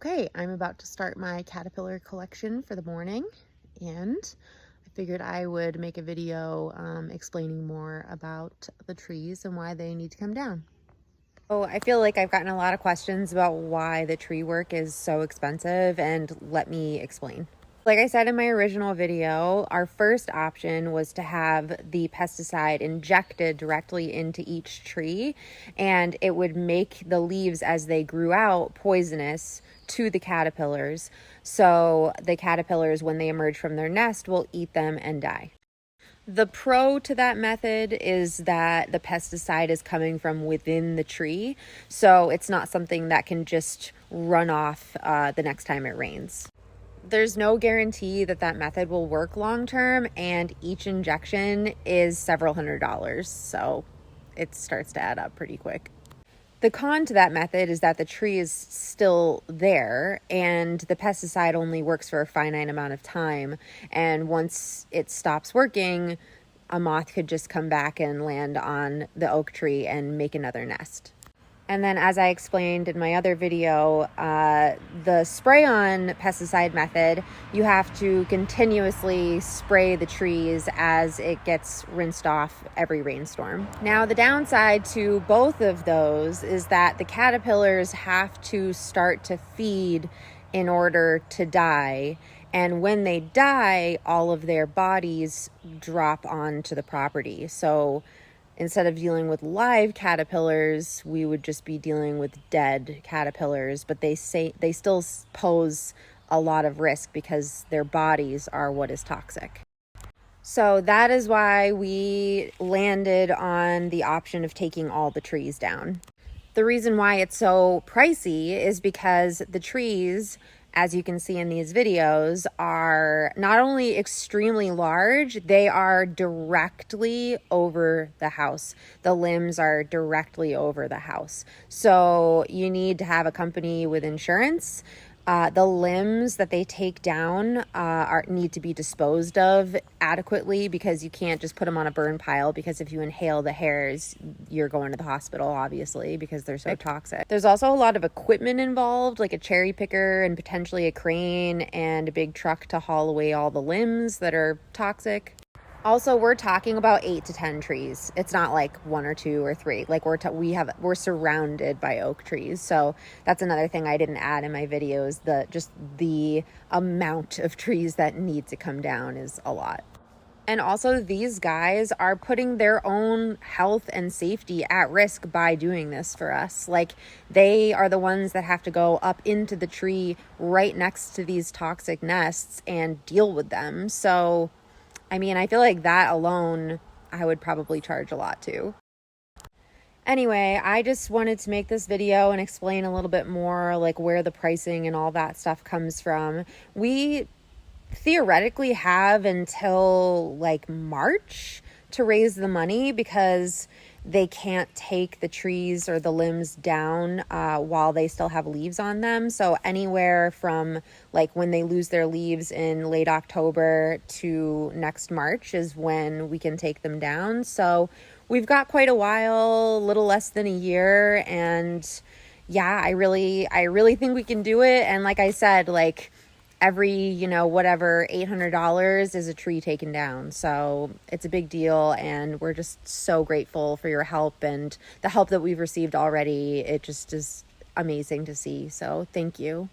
Okay, I'm about to start my caterpillar collection for the morning, and I figured I would make a video explaining more about the trees and why they need to come down. So I feel like I've gotten a lot of questions about why the tree work is so expensive, and let me explain. Like I said in my original video, our first option was to have the pesticide injected directly into each tree, and it would make the leaves as they grew out poisonous to the caterpillars. So the caterpillars, when they emerge from their nest, will eat them and die. The pro to that method is that the pesticide is coming from within the tree, so it's not something that can just run off the next time it rains. There's no guarantee that that method will work long term, and each injection is several $100s, so it starts to add up pretty quick. The con to that method is that the tree is still there and the pesticide only works for a finite amount of time, and once it stops working, a moth could just come back and land on the oak tree and make another nest. And then, as I explained in my other video, the spray-on pesticide method, you have to continuously spray the trees as it gets rinsed off every rainstorm. Now, the downside to both of those is that the caterpillars have to start to feed in order to die. And when they die, all of their bodies drop onto the property. So instead of dealing with live caterpillars, we would just be dealing with dead caterpillars, but they still pose a lot of risk because their bodies are what is toxic. So that is why we landed on the option of taking all the trees down. The reason why it's so pricey is because the trees, as you can see in these videos, are not only extremely large, they are directly over the house. The limbs are directly over the house. So you need to have a company with insurance. The limbs that they take down need to be disposed of adequately, because you can't just put them on a burn pile, because if you inhale the hairs, you're going to the hospital, obviously, because they're so toxic. There's also a lot of equipment involved, like a cherry picker and potentially a crane and a big truck to haul away all the limbs that are toxic. Also, we're talking about 8 to 10 trees. It's not like 1 or 2 or 3. Like we're surrounded by oak trees. So that's another thing I didn't add in my videos. The amount of trees that need to come down is a lot. And also, these guys are putting their own health and safety at risk by doing this for us. Like, they are the ones that have to go up into the tree right next to these toxic nests and deal with them. So I mean, I feel like that alone, I would probably charge a lot too. Anyway, I just wanted to make this video and explain a little bit more like where the pricing and all that stuff comes from. We theoretically have until like March to raise the money, because they can't take the trees or the limbs down while they still have leaves on them. So anywhere from like when they lose their leaves in late October to next March is when we can take them down. So we've got quite a while, a little less than a year. And yeah, I really think we can do it. And like I said, like every, whatever, $800 is a tree taken down. So it's a big deal, and we're just so grateful for your help and the help that we've received already. It just is amazing to see. So thank you.